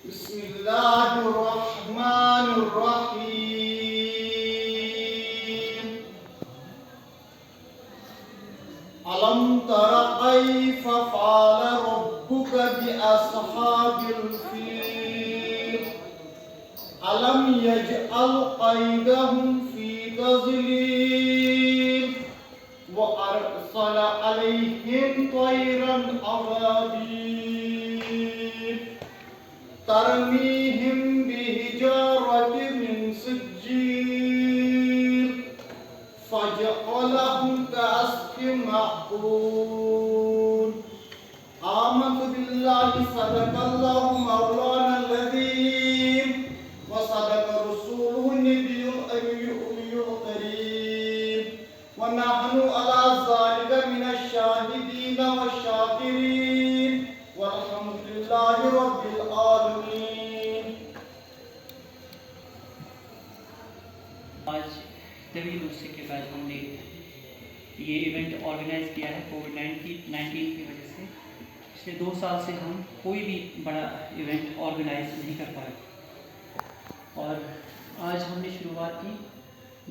बिस्मिल्लाहिर्रहमानिर्रहीम। अलम तरा कैफ फ़अल रब्बुका बिअस्हाबिल फील। अलम यजअल कैदहुम फी तज़लील व अरसल अलैहिम तयरन अबाबील तरमीहिम बिहिजारतिन मिन सिज्जील फजअलहुम कअस्फिन मअकूल। आमन्तु बिल्लाहि सदक़ल्लाहु मौलानल अज़ीम व सदक़ रसूलुहुन नबियुल अम्मियुल करीम व नहनु अला ज़ालिका मिनश शाहिदीन वश्शाकिरीन वल्हम्दुलिल्लाहि रब्बिल आलमीन। आज तवील अरसे के बाद हमने ये इवेंट ऑर्गेनाइज़ किया है कोविड-19 की वजह से। पिछले 2 साल से हम कोई भी बड़ा इवेंट ऑर्गेनाइज नहीं कर पाए और आज हमने शुरुआत की।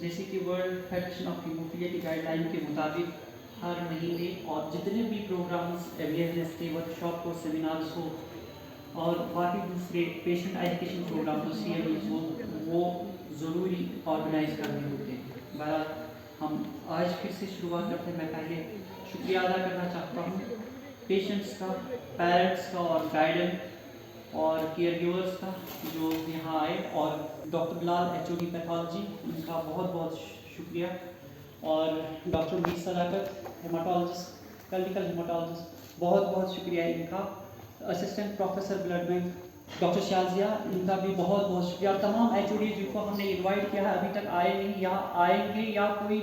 जैसे कि वर्ल्ड फेडरेशन ऑफ हीमोफीलिया की गाइडलाइन के मुताबिक हर महीने और जितने भी प्रोग्राम्स अवेयरनेस के वर्कशॉप हो, सेमिनार्स हो और बाकी दूसरे पेशेंट एजुकेशन प्रोग्राम हो, CMEs हो, वो ज़रूरी ऑर्गेनाइज करने होते हैं। बहरहाल हम आज फिर से शुरुआत करते हैं। मैं पहले शुक्रिया अदा करना चाहता हूँ पेशेंट्स का, पेरेंट्स का और गाइडेंस और केयर गिवर्स का जो यहाँ आए, और डॉक्टर बिलाल HOD पैथोलॉजी, उनका बहुत बहुत शुक्रिया, और डॉक्टर मीर सदाकत हेमाटोलॉजिस्ट, क्लिनिकल हेमाटोलॉजिस्ट, बहुत बहुत शुक्रिया इनका। Assistant professor blood bank doctor Shazia, इनका भी बहुत बहुत शुक्रिया। और तमाम HOD जिनको हमने इनवाइट किया है अभी तक आए नहीं या आएंगे या कोई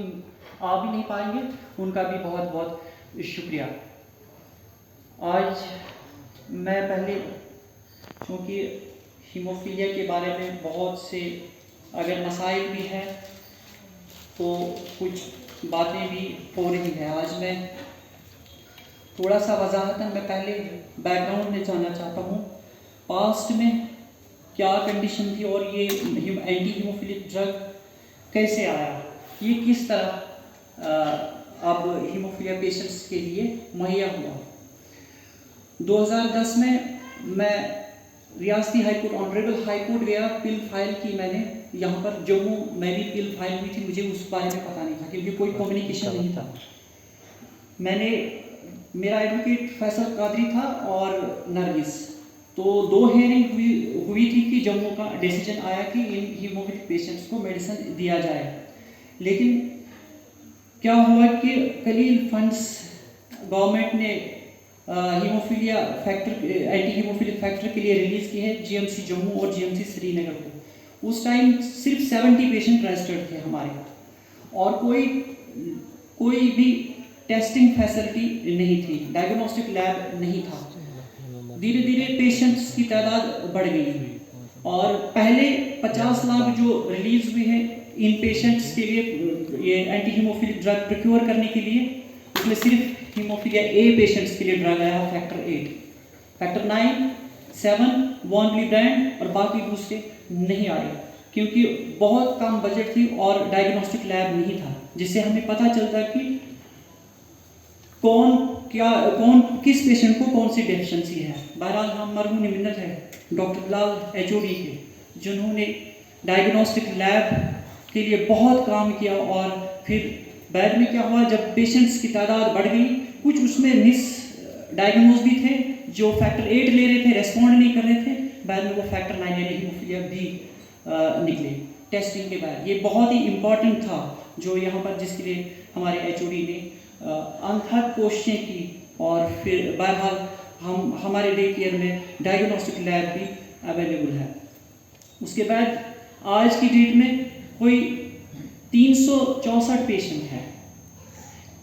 आ भी नहीं पाएंगे, उनका भी बहुत बहुत शुक्रिया। आज मैं पहले, क्योंकि हीमोफीलिया के बारे में बहुत से अगर मसाइल भी हैं तो कुछ बातें भी हो रही हैं, आज मैं थोड़ा सा वजाहतन मैं पहले बैकग्राउंड में जानना चाहता हूँ। पास्ट में क्या कंडीशन थी और ये एंटी हीमोफिलिक ड्रग कैसे आया, ये किस तरह अब हीमोफीलिया पेशेंट्स के लिए मुहैया हुआ। 2010 में मैं रियासती high court, honourable high court गया, पिल फाइल की मैंने यहाँ पर जम्मू में भी पिल फाइल हुई थी। मुझे उस बारे में पता नहीं था क्योंकि कोई कम्युनिकेशन नहीं था। मेरा एडवोकेट फैसल कादरी था और नरगिस, तो 2 हेयरिंग हुई थी कि जम्मू का डिसीजन आया कि इन हीमोफिलिक पेशेंट्स को मेडिसिन दिया जाए। लेकिन क्या हुआ कि कलील फंड्स गवर्नमेंट ने hemophilia factor, anti hemophilic factor के लिए रिलीज़ किए हैं GMC जम्मू और GMC श्रीनगर को। उस टाइम सिर्फ 70 पेशेंट रजिस्टर्ड थे हमारे, और कोई भी टेस्टिंग फैसिलिटी नहीं थी, डायग्नोस्टिक लैब नहीं था। धीरे धीरे पेशेंट्स की तादाद बढ़ गई और पहले 50 लाख जो रिलीज हुए हैं इन पेशेंट्स के लिए, ये एंटी हीमोफिलिक ड्रग प्रोक्योर करने के लिए, उसमें सिर्फ हीमोफीलिया A पेशेंट्स के लिए ड्रग आया है फैक्टर 8, फैक्टर 9, 7 वॉनली ब्रांड और बाकी दूसरे नहीं आए क्योंकि बहुत कम बजट थी और डायग्नोस्टिक लैब नहीं था जिससे हमें पता चलता कि कौन किस पेशेंट को कौन सी डेफिशिएंसी है। बहरहाल हम मरहूम मिन्नत है डॉक्टर बिलाल HOD के, जिन्होंने डायग्नोस्टिक लैब के लिए बहुत काम किया। और फिर बाद में क्या हुआ, जब पेशेंट्स की तादाद बढ़ गई, कुछ उसमें मिस डायग्नोज भी थे जो फैक्टर 8 ले रहे थे, रेस्पॉन्ड नहीं कर रहे थे। बाद में वो फैक्टर 9 यानी हीमोफीलिया B निकले टेस्टिंग के बाद। ये बहुत ही इम्पॉर्टेंट था जो यहाँ पर, जिसके लिए हमारे HOD ने अनथक कोशिशें की। और फिर बहरहाल हमारे डे केयर में डायग्नोस्टिक लैब भी अवेलेबल है। उसके बाद आज की डेट में कोई 364 पेशेंट हैं।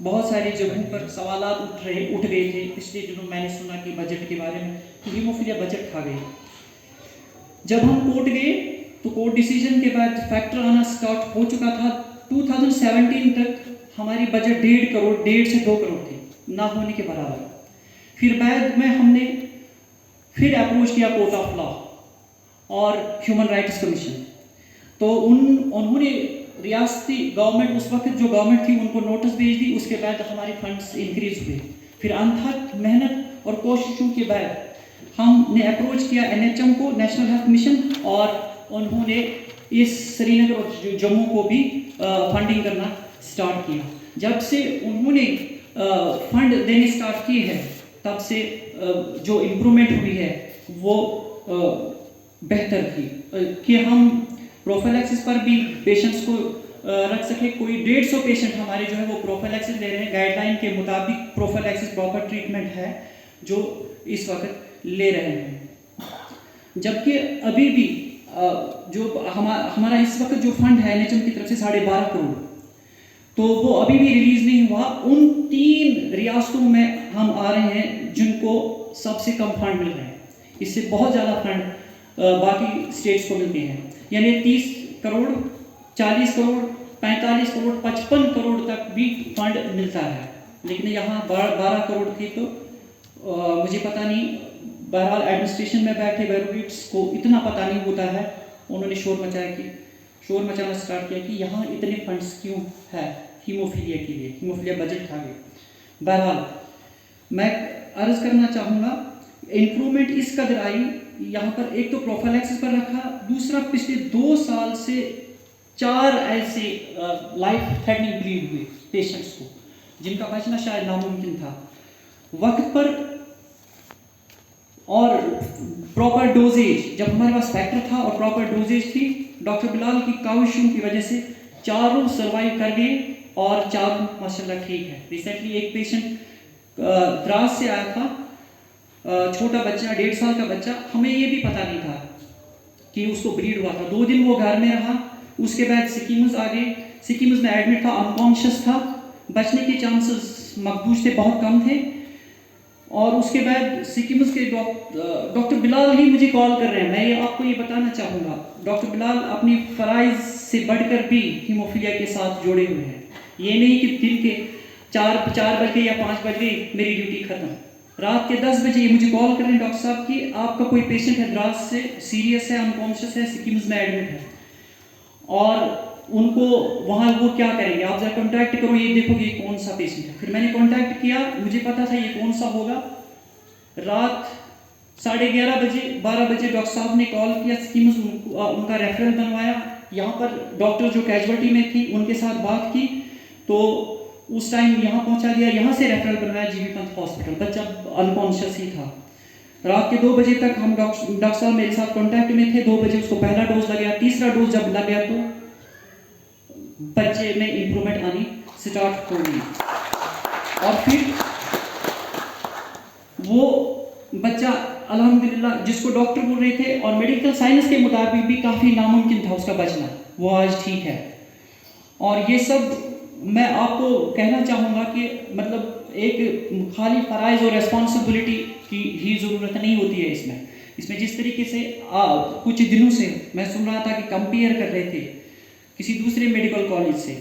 बहुत सारी जगहों पर सवालात उठ गए थे पिछले दिनों। मैंने सुना कि बजट के बारे में, हीमोफीलिया बजट खा गई। जब हम कोर्ट गए तो कोर्ट डिसीजन के बाद फैक्टर आना स्टार्ट हो चुका था। 2017 तक हमारी बजट 1.5 से 2 करोड़ थी, ना होने के बराबर। फिर बाद में हमने फिर अप्रोच किया कोर्ट ऑफ लॉ और ह्यूमन राइट्स कमीशन। तो उन्होंने रियासती गवर्नमेंट, उस वक्त जो गवर्नमेंट थी, उनको नोटिस भेज दी। उसके बाद हमारे फंड्स इंक्रीज हुए। फिर अनथक मेहनत और कोशिशों के बाद हमने अप्रोच किया NHM को, नेशनल हेल्थ मिशन, और उन्होंने इस श्रीनगर और जम्मू को भी फंडिंग करना स्टार्ट किया। जब से उन्होंने फंड देने स्टार्ट किए हैं, तब से जो इम्प्रूवमेंट हुई है वो बेहतर थी कि हम प्रोफिलैक्सिस पर भी पेशेंट्स को रख सके। कोई 150 पेशेंट हमारे जो है वो प्रोफिलैक्सिस ले रहे हैं। गाइडलाइन के मुताबिक प्रोफिलैक्सिस प्रॉपर ट्रीटमेंट है जो इस वक्त ले रहे हैं। जबकि अभी भी जो हमारा इस वक्त जो फंड है NHM की तरफ से 12.5 करोड़, तो वो अभी भी रिलीज नहीं हुआ। उन 3 रियासतों में हम आ रहे हैं जिनको सबसे कम फंड मिल रहे हैं। इससे बहुत ज़्यादा फंड बाकी स्टेट्स को मिलते हैं, यानी 30 करोड़, 40 करोड़, 45 करोड़, 55 करोड़ तक भी फंड मिलता है। लेकिन यहाँ 12 करोड़ थी, तो मुझे पता नहीं, बहरहाल एडमिनिस्ट्रेशन में बैठे बैरोक्रेट्स को इतना पता नहीं होता है। उन्होंने शोर मचाना स्टार्ट किया कि यहाँ इतने फंड्स क्यों है हीमोफीलिया के लिए, हीमोफीलिया बजट खा गए। बहरहाल मैं अर्ज करना चाहूँगा, इम्प्रूवमेंट इस कदर आई यहाँ पर, एक तो प्रोफिलैक्सिस पर रखा, दूसरा पिछले 2 साल से 4 ऐसे लाइफ थ्रेटनिंग ब्लीड हुए पेशेंट्स को, जिनका बचना शायद नामुमकिन था। वक्त पर और प्रॉपर डोजेज, जब हमारे पास फैक्टर था और प्रॉपर डोजेज थी, डॉक्टर बिलाल की काविशों की वजह से 4 सर्वाइव कर गए और 4 माशाल्लाह ठीक है। रिसेंटली एक पेशेंट द्रास से आया था, छोटा बच्चा, 1.5 साल का बच्चा। हमें ये भी पता नहीं था कि उसको ब्रीड हुआ था। 2 दिन वो घर में रहा, उसके बाद सिक्किम्स आ गए। सिक्किम्स में एडमिट था, अनकॉन्शियस था, बचने के चांसेस मकबूज थे, बहुत कम थे। और उसके बाद सिक्किम्स के डॉक्टर बिलाल ही मुझे कॉल कर रहे हैं। मैं आपको ये बताना चाहूँगा, डॉक्टर बिलाल अपनी फ़राइज़ से बढ़कर भी हीमोफीलिया के साथ जुड़े हुए हैं। ये नहीं कि दिन के 4 बजे या 5 बजे मेरी ड्यूटी ख़त्म, रात के 10 बजे ये मुझे कॉल कर रहे हैं, डॉक्टर साहब कि आपका कोई पेशेंट है द्रास से, सीरियस है, अनकॉन्शियस है, सिक्किम्स में एडमिट है, और उनको वहाँ वो क्या करेंगे, आप जरा कॉन्टैक्ट करो, ये देखो ये कौन सा पेशेंट है। फिर मैंने कॉन्टैक्ट किया, मुझे पता था ये कौन सा होगा। रात 11:30 बजे 12 बजे डॉक्टर साहब ने कॉल किया, सिक्किम्स उनका रेफरल बनवाया। यहाँ पर डॉक्टर जो कैजुअल्टी में थी उनके साथ बात की, तो उस टाइम यहाँ पहुँचा दिया, यहाँ से रेफरल बनवाया जीबी पंत हॉस्पिटल। बच्चा अनकॉन्शियस ही था। रात के 2 बजे तक हम डॉक्टर साहब मेरे साथ कॉन्टैक्ट में थे। 2 बजे उसको पहला डोज लग गया, तीसरा डोज जब लग गया तो बच्चे में इम्प्रूवमेंट आनी स्टार्ट हो गई। और फिर वो बच्चा अल्हम्दुलिल्लाह, जिसको डॉक्टर बोल रहे थे और मेडिकल साइंस के मुताबिक भी काफ़ी नामुमकिन था उसका बचना, वो आज ठीक है। और ये सब मैं आपको कहना चाहूँगा कि मतलब एक खाली फ़राइज़ और रिस्पॉन्सिबिलिटी की ही ज़रूरत नहीं होती है इसमें जिस तरीके से कुछ दिनों से मैं सुन रहा था कि कंपेयर कर रहे थे किसी दूसरे मेडिकल कॉलेज से,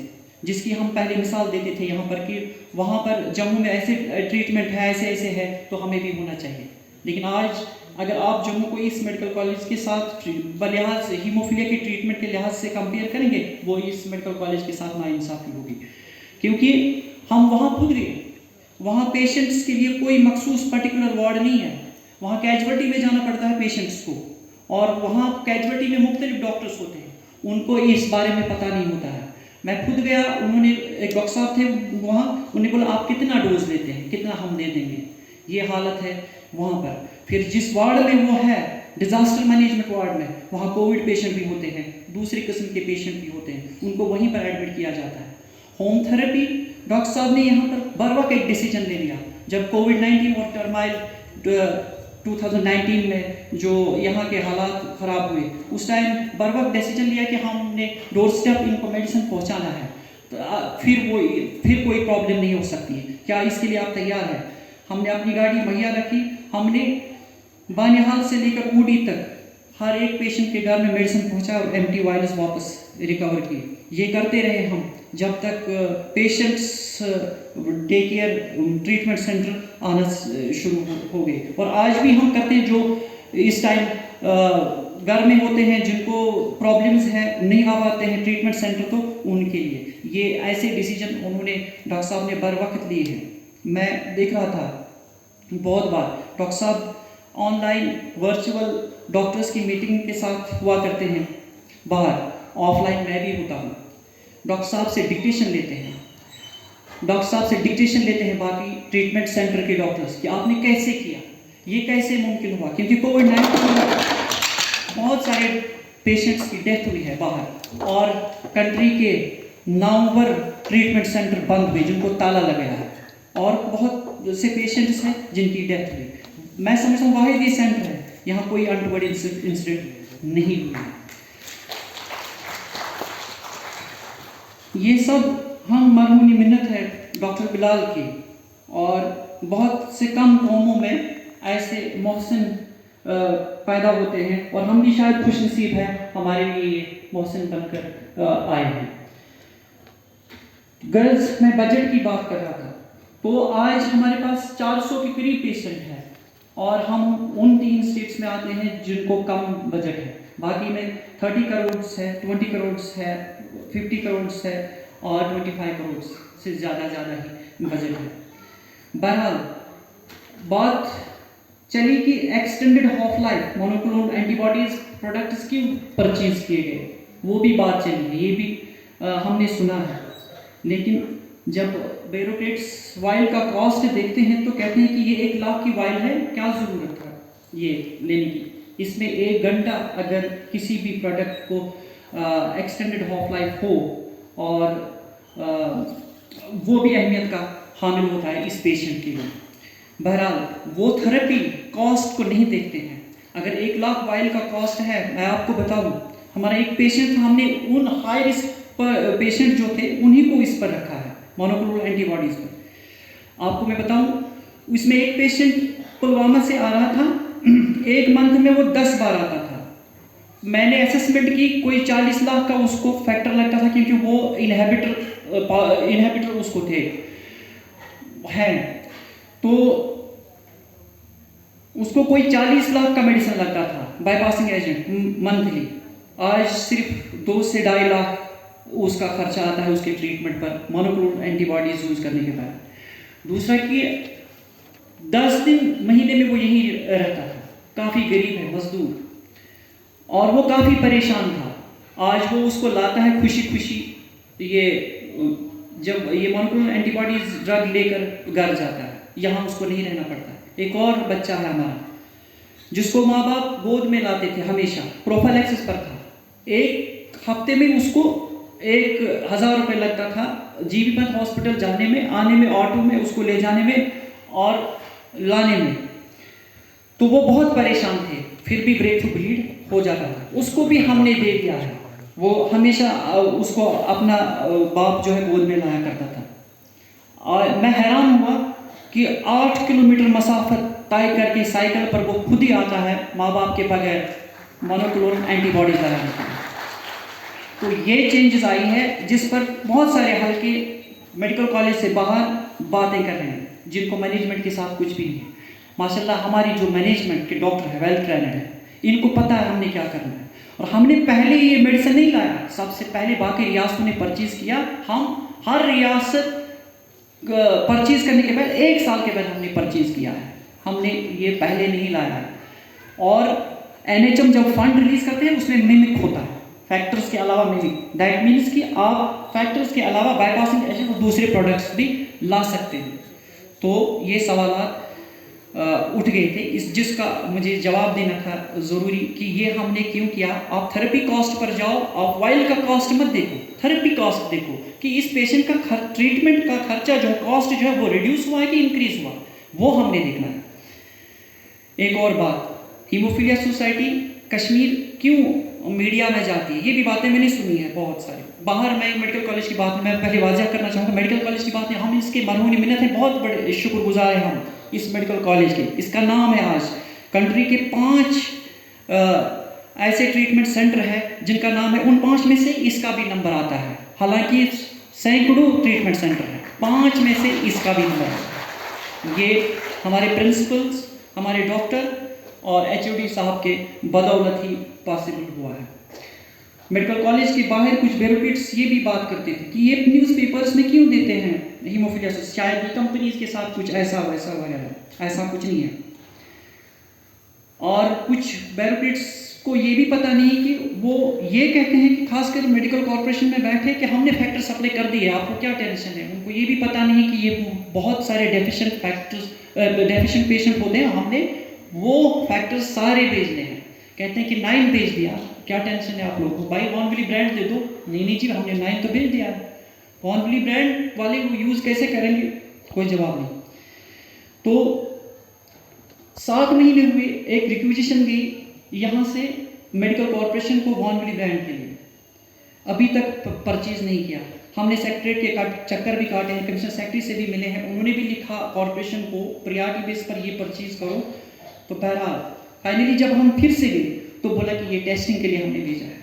जिसकी हम पहले मिसाल देते थे यहाँ पर कि वहाँ पर जम्मू में ऐसे ट्रीटमेंट है, ऐसे है, तो हमें भी होना चाहिए। लेकिन आज अगर आप जम्मू को इस मेडिकल कॉलेज के साथ बलिहाज से हीमोफीलिया के ट्रीटमेंट के लिहाज से कंपेयर करेंगे, वो इस मेडिकल कॉलेज के साथ नाइंसाफ़ी होगी, क्योंकि हम वहाँ खुद गए। वहाँ पेशेंट्स के लिए कोई मखसूस पर्टिकुलर वार्ड नहीं है, वहाँ कैजुअल्टी में जाना पड़ता है पेशेंट्स को, और वहाँ कैजुअल्टी में मुख्तलिफ डॉक्टर्स होते हैं, उनको इस बारे में पता नहीं होता है। मैं खुद गया, उन्होंने एक डॉक्टर साहब थे वहाँ, उन्होंने बोला आप कितना डोज लेते हैं, कितना हम दे देंगे, ये हालत है वहाँ पर। फिर जिस वार्ड में वो है, डिज़ास्टर मैनेजमेंट वार्ड में, वहाँ कोविड पेशेंट भी होते हैं, दूसरे किस्म के पेशेंट भी होते हैं, उनको वहीं पर एडमिट किया जाता है। होम थेरेपी, डॉक्टर साहब ने यहाँ पर बर वक्त एक डिसीजन ले लिया। जब कोविड-19 और टर्माइल 2019 में जो यहाँ के हालात ख़राब हुए, उस टाइम बर वक्त डिसीजन लिया कि हमने डोर स्टेप इनको मेडिसिन पहुँचाना है, तो फिर कोई प्रॉब्लम नहीं हो सकती है, क्या इसके लिए आप तैयार हैं? हमने अपनी गाड़ी मुहैया रखी, हमने बानिहाल से लेकर ऊडी तक हर एक पेशेंट के घर में मेडिसिन पहुँचा और एंटी वायरस वापस रिकवर किए। ये करते रहे हम जब तक patients day care treatment centre आना शुरू हो गए, और आज भी हम करते हैं। जो इस टाइम घर में होते हैं, जिनको प्रॉब्लम्स है, नहीं आ पाते हैं ट्रीटमेंट सेंटर, तो उनके लिए ये ऐसे डिसीजन उन्होंने डॉक्टर साहब ने बर वक्त लिए हैं। मैं देख रहा था बहुत बार डॉक्टर साहब ऑनलाइन वर्चुअल डॉक्टर्स की मीटिंग के साथ हुआ करते हैं, बाहर ऑफलाइन मैं भी होता हूँ। डॉक्टर साहब से डिक्टेशन लेते हैं, बाकी ट्रीटमेंट सेंटर के डॉक्टर्स कि आपने कैसे किया, ये कैसे मुमकिन हुआ, क्योंकि कोविड-19 में बहुत सारे पेशेंट्स की डेथ हुई है बाहर, और कंट्री के नामवर ट्रीटमेंट सेंटर बंद हुए जिनको ताला लगा है, और बहुत से पेशेंट्स हैं जिनकी डेथ हुई। मैं समझता हूँ वाहिद ये सेंटर है, यहाँ कोई अनटोवर्ड इंसिडेंट नहीं हुआ। ये सब हम मरहूनी मिन्नत है डॉक्टर बिलाल की, और बहुत से कम कौमों में ऐसे मोहसिन पैदा होते हैं, और हम भी शायद खुशनसीब हैं, हमारे लिए ये मोहसिन बनकर आए हैं। गर्ल्स, मैं बजट की बात कर रहा था, तो आज हमारे पास 400 के करीब पेशेंट हैं, और हम उन 3 स्टेट्स में आते हैं जिनको कम बजट है। बाकी में 30 करोड़ है, 20 करोड़ है, 50 करोड़ है, और 25 करोड़ से ज़्यादा ही बजट है। बहरहाल बात चली कि extended half life monoclonal antibodies products क्यों परचेज किए गए, वो भी बात चली है, ये भी हमने सुना है। लेकिन जब बेरोटेट्स वाइल का कॉस्ट देखते हैं तो कहते हैं कि ये 1 लाख की वाइल है, क्या ज़रूरत है ये लेने की। इसमें 1 घंटा अगर किसी भी प्रोडक्ट को एक्सटेंडेड हाफ लाइफ हो, और वो भी अहमियत का हामिल होता है इस पेशेंट के लिए। बहरहाल वो थेरेपी कॉस्ट को नहीं देखते हैं। अगर 1 लाख वाइल का कॉस्ट है, मैं आपको बताऊं, हमारा एक पेशेंट था, हमने उन हाई रिस्क पेशेंट जो थे उन्हीं को इस पर रखा है, मोनोक्लोनल एंटीबॉडीज़ पर। आपको मैं बताऊं, इसमें एक पेशेंट पुलवामा से आ रहा था, 1 मंथ में वो 10 बार आता था। मैंने असेसमेंट की, कोई 40 लाख का उसको फैक्टर लगता था, क्योंकि वो इनहेबिटर उसको थे हैं, तो उसको कोई 40 लाख का मेडिसिन लगता था, बाईपासिंग एजेंट मंथली। आज सिर्फ 2 से 2.5 लाख उसका खर्चा आता है उसके ट्रीटमेंट पर, मोनोक्लोनल एंटीबॉडीज यूज करने के बाद। दूसरा कि 10 दिन महीने में वो यहीं रहता था, काफ़ी गरीब है, मजदूर, और वो काफ़ी परेशान था। आज वो उसको लाता है खुशी खुशी, ये जब ये मोनोक्लोनल एंटीबॉडीज ड्रग लेकर घर जाता है, यहाँ उसको नहीं रहना पड़ता। एक और बच्चा है हमारा जिसको माँ बाप गोद में लाते थे, हमेशा प्रोफाइलैक्सिस पर था। 1 हफ्ते में उसको 1000 रुपये लगता था जीबी पंत हॉस्पिटल जाने में, आने में, ऑटो में उसको ले जाने में और लाने में। तो वो बहुत परेशान थे, फिर भी ब्रेक थ्रू ब्लीड हो जाता था। उसको भी हमने दे दिया है, वो हमेशा उसको अपना बाप जो है गोद में लाया करता था। और मैं हैरान हुआ कि 8 किलोमीटर मसाफत तय करके साइकिल पर वो खुद ही आता है माँ बाप के बगैर मोनोक्लोनल एंटीबॉडीज लगाने के लिए। तो ये चेंजेस आई है जिस पर बहुत सारे हल्के मेडिकल कॉलेज से बाहर बातें कर रहे हैं, जिनको मैनेजमेंट के साथ कुछ भी नहीं है। माशाल्लाह हमारी जो मैनेजमेंट के डॉक्टर है, वेल ट्रेनड है, इनको पता है हमने क्या करना है। और हमने पहले ये मेडिसिन नहीं लाया, सबसे पहले बाकी रियासतों ने परचेज किया। हम हर रियासत परचेज करने के बाद 1 साल के बाद हमने परचेज किया है, हमने ये पहले नहीं लाया है। और NHM जब फंड रिलीज करते हैं उसमें मिमिक होता है, फैक्टर्स के अलावा मिमिक, दैट मीन्स कि आप फैक्टर्स के अलावा बाईपासिंग एजेंट और दूसरे प्रोडक्ट्स भी ला सकते हैं। तो ये सवाल उठ गए थे, जिसका मुझे जवाब देना था ज़रूरी कि ये हमने क्यों किया। आप थेरेपी कॉस्ट पर जाओ, आप वाइल का कॉस्ट मत देखो, थेरेपी कॉस्ट देखो कि इस पेशेंट का ट्रीटमेंट का खर्चा जो है, कॉस्ट जो है वो रिड्यूस हुआ है कि इंक्रीज हुआ, वो हमने देखना है। एक और बात, हीमोफीलिया सोसाइटी कश्मीर क्यों मीडिया में जाती है, ये भी बातें मैंने सुनी है बहुत सारी बाहर। मैं मेडिकल कॉलेज की बात मैं पहले वाज़ह करना चाहूँगा, मेडिकल कॉलेज की बात है, हम इसके मरहूनी मिन्नत है, बहुत बड़े शुक्रगुजार हैं हम इस मेडिकल कॉलेज के। इसका नाम है आज कंट्री के 5 ऐसे ट्रीटमेंट सेंटर है जिनका नाम है, उन 5 में से इसका भी नंबर आता है। हालांकि सैकड़ों ट्रीटमेंट सेंटर है, 5 में से इसका भी नंबर है। ये हमारे प्रिंसिपल्स, हमारे डॉक्टर और HOD साहब के बदौलत ही पॉसिबल हुआ है। मेडिकल कॉलेज के बाहर कुछ ब्यूरोक्रेट्स ये भी बात करते थे कि ये न्यूज़पेपर्स में क्यों देते हैं हीमोफीलिया, शायद ये कंपनीज के साथ कुछ ऐसा वैसा वगैरह, ऐसा कुछ नहीं है। और कुछ ब्यूरोक्रेट्स को ये भी पता नहीं कि वो ये कहते हैं कि खासकर मेडिकल कॉर्पोरेशन में बैठे कि हमने फैक्टर सप्लाई कर दिए, आपको क्या टेंशन है। उनको ये भी पता नहीं कि ये बहुत सारे डेफिशिएंट पेशेंट होते हैं, हमने वो फैक्टर्स सारे भेजने हैं। कहते हैं कि 9 भेज दिया, क्या टेंशन है आप लोगों को, भाई वॉनविली ब्रांड दे दो। नहीं जी, हमने 9 तो भेज दिया। वॉनविली ब्रांड वाले वो यूज़ कैसे करेंगे, कोई जवाब नहीं। तो 7 महीने हुए, एक रिक्विजिशन गई यहाँ से मेडिकल कॉर्पोरेशन को वॉनविली ब्रांड के लिए, अभी तक परचेज नहीं किया। हमने सेक्रेटरीट के चक्कर भी काटे हैं, कमिश्नर सेक्रेटरी से भी मिले हैं, उन्होंने भी लिखा कॉर्पोरेशन को प्रायोरिटी बेस पर ये परचेज करो। तो बहरहाल फाइनली जब हम फिर से गए तो बोला कि ये टेस्टिंग के लिए हमने भेजा है।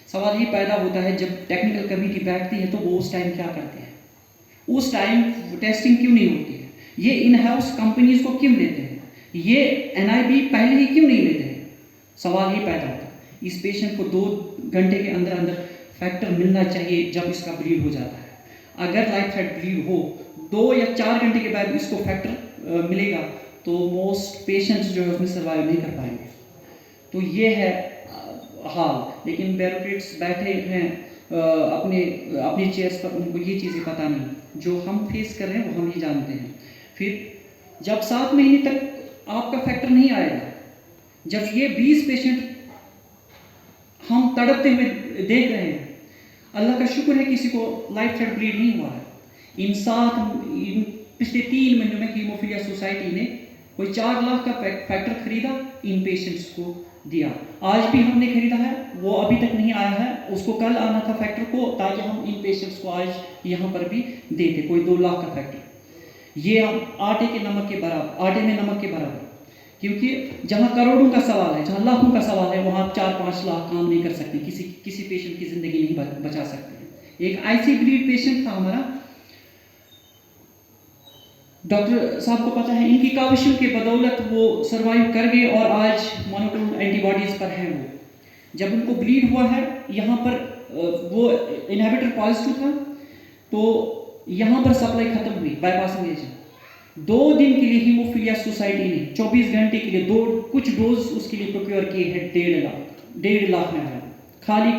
सवाल ये पैदा होता है जब टेक्निकल कमेटी बैठती है तो वो उस टाइम क्या करते हैं, उस टाइम टेस्टिंग क्यों नहीं होती है, ये इन हाउस कंपनीज को क्यों लेते हैं, ये NIB पहले ही क्यों नहीं लेते हैं। सवाल ये पैदा होता है। इस पेशेंट को 2 घंटे के अंदर अंदर फैक्टर मिलना चाहिए जब इसका ब्लीड हो जाता है। अगर लाइफ थ्रेट ब्लीड हो 2 या 4 घंटे के बाद इसको फैक्टर मिलेगा तो मोस्ट पेशेंट्स जो है उसमें सर्वाइव नहीं कर पाएंगे। तो ये है हाल। लेकिन ब्यूरोक्रेट्स बैठे हैं अपने चेयर्स पर, उनको ये चीज़ें पता नहीं। जो हम फेस कर रहे हैं वो हम ही जानते हैं। फिर जब 7 महीने तक आपका फैक्टर नहीं आएगा, जब ये 20 पेशेंट हम तड़पते हुए देख रहे हैं, अल्लाह का शुक्र है किसी को लाइफ थ्रेट ब्लीड नहीं हुआ है। इन पिछले 3 महीनों में हीमोफीलिया सोसाइटी ने कोई 4 लाख का फैक्टर खरीदा, इन पेशेंट्स को दिया। आज भी हमने खरीदा है, वो अभी तक नहीं आया है, उसको कल आना था फैक्टर को, ताकि हम इन पेशेंट्स को आज यहाँ पर भी देते, कोई 2 लाख का फैक्टर। ये हम आटे में नमक के बराबर, क्योंकि जहाँ करोड़ों का सवाल है, जहाँ लाखों का सवाल है, वहाँ 4-5 लाख काम नहीं कर सकते, किसी पेशेंट की ज़िंदगी नहीं बचा सकते। एक IC ब्लीड पेशेंट था हमारा, डॉक्टर साहब को पता है, इनकी काविशों के बदौलत वो सर्वाइव कर गए और आज मोनोक्लोनल एंटीबॉडीज़ पर हैं वो। जब उनको ब्लीड हुआ है यहाँ पर, वो इनहिबिटर पॉजिटिव था, तो यहाँ पर सप्लाई खत्म हुई बाईपासिंग एजेंट। 2 दिन के लिए हीमोफीलिया सोसाइटी ने 24 घंटे के लिए कुछ डोज उसके लिए प्रोक्योर किए हैं। 1.5 लाख में आया, खाली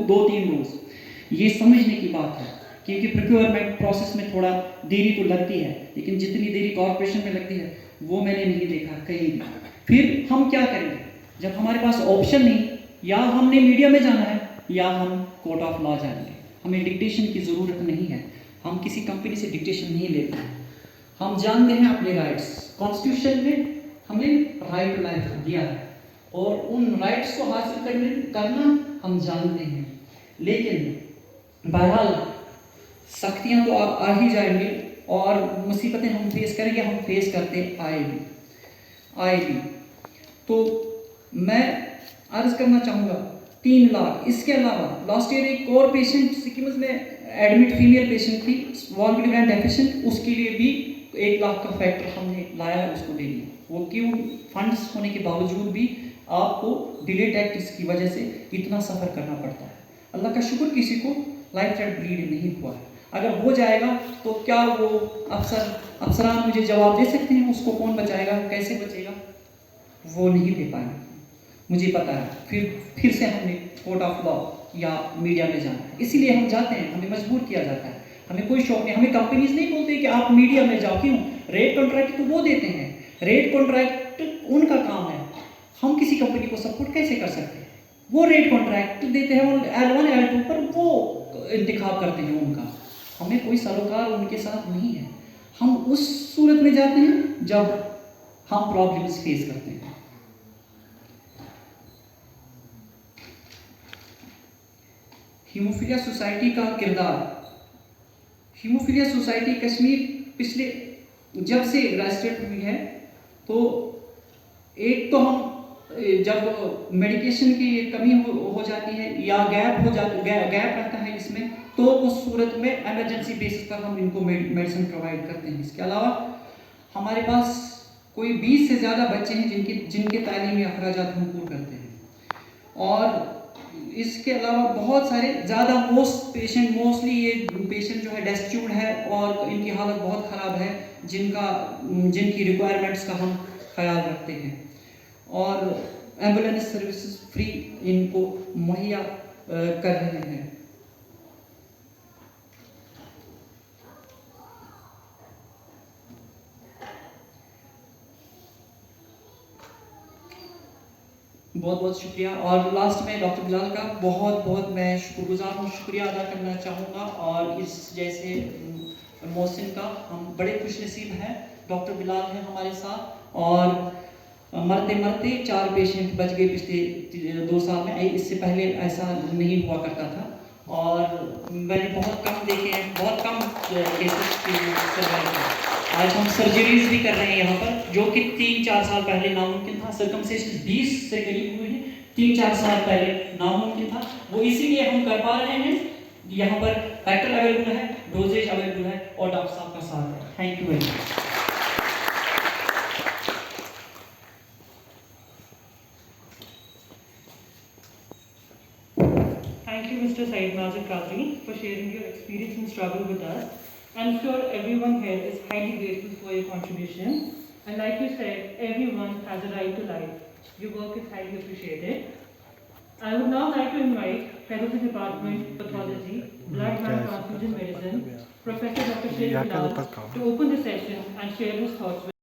2-3 डोज। ये समझने की बात है, क्योंकि प्रोक्योरमेंट प्रोसेस में थोड़ा देरी तो लगती है, लेकिन जितनी देरी कॉर्पोरेशन में लगती है वो मैंने नहीं देखा कहीं भी। फिर हम क्या करेंगे जब हमारे पास ऑप्शन नहीं, या हमने मीडिया में जाना है या हम कोर्ट ऑफ लॉ जाएंगे। हमें डिक्टेशन की ज़रूरत नहीं है, हम किसी कंपनी से डिक्टेशन नहीं लेते हैं। हम जानते हैं अपने राइट्स, कॉन्स्टिट्यूशन ने हमें राइट टू लाइफ दिया है और उन राइट्स को हासिल करना हम जानते हैं। लेकिन बहरहाल सख्तियाँ तो आ ही जाएंगे और मुसीबतें हम फेस करेंगे, हम फेस करते आए भी। तो मैं अर्ज़ करना चाहूँगा 3 लाख। इसके अलावा लास्ट ईयर एक और पेशेंट सिक्किम में एडमिट फीमेल पेशेंट थी, वॉनविली ब्रांड डेफिशिएंट, उसके लिए भी 1 लाख का फैक्टर हमने लाया है, उसको दे दिया। वो क्यों, फंड्स होने के बावजूद भी आपको डिले टैक्टिक्स की वजह से इतना सफ़र करना पड़ता है। अल्लाह का शुक्र किसी को लाइफ थ्रेट ब्लीड नहीं हुआ है। अगर हो जाएगा तो क्या वो अफसरान मुझे जवाब दे सकते हैं, उसको कौन बचाएगा, कैसे बचेगा, वो नहीं दे पाएंगे, मुझे पता है। फिर से हमने कोर्ट ऑफ लॉ या मीडिया में जाना है, इसीलिए हम जाते हैं, हमें मजबूर किया जाता है। हमें कोई शौक नहीं, हमें कंपनीज नहीं बोलते कि आप मीडिया में जाओ। क्यों? रेट कॉन्ट्रैक्ट तो वो देते हैं, रेट कॉन्ट्रैक्ट उनका काम है। हम किसी कंपनी को सपोर्ट कैसे कर सकते हैं? वो रेट कॉन्ट्रैक्ट देते हैं, L1 L2 पर वो इंतखाब करते हैं उनका। हमें कोई सरोकार उनके साथ नहीं है। हम उस सूरत में जाते हैं जब हम प्रॉब्लम्स फेस करते हैं। हीमोफीलिया सोसाइटी का किरदार। हीमोफीलिया सोसाइटी कश्मीर पिछले जब से रजिस्टर्ड हुई है, तो एक तो हम जब मेडिकेशन की कमी हो जाती है या गैप रहता है इसमें, तो उस सूरत में इमरजेंसी बेसिस पर हम इनको मेडिसिन प्रोवाइड करते हैं। इसके अलावा हमारे पास कोई 20 से ज़्यादा बच्चे हैं जिनके तालीमी अखराजात हम पूरे करते हैं। और इसके अलावा बहुत सारे ज़्यादा मोस्टली ये पेशेंट जो है डेस्टिट्यूट है और इनकी हालत बहुत ख़राब है, जिनकी रिक्वायरमेंट्स का हम ख्याल रखते हैं और एम्बुलेंस सर्विसेज फ्री इनको मुहैया कर रहे हैं। बहुत बहुत शुक्रिया। और लास्ट में डॉक्टर बिलाल का बहुत मैं शुक्रगुजार हूँ, शुक्रिया अदा करना चाहूँगा। और इस जैसे मोहसिन का हम बड़े खुशनसीब हैं, डॉक्टर बिलाल हैं हमारे साथ। और मरते मरते 4 पेशेंट बच गए पिछले 2 साल में, इससे पहले ऐसा नहीं हुआ करता था। और मैंने बहुत कम देखे हैं, बहुत कम केसेस सर्वाइव किए। आज हम सर्जरीज भी कर रहे हैं यहाँ पर, जो कि 3-4 साल पहले नामुमकिन था। सर्कमसिशन 20 से करीब हुए हैं, 3-4 साल पहले नामुमकिन था। वो इसीलिए हम कर पा रहे हैं। यहाँ पर फैक्टर अवेलेबल है, डोजेज अवेलेबल है और डॉक्टर साहब का साथ है। Thank you very much. Thank you, Mr. Saeed Majid Qadri, for sharing your experience and struggle with us. I'm sure everyone here is highly grateful for your contribution. And like you said, everyone has a right to life. Your work is highly appreciated. I would now like to invite Fellow of the Department of Pathology, Blood and Transfusion Medicine, Professor Dr. Sheikh Bilal, to open the session and share his thoughts with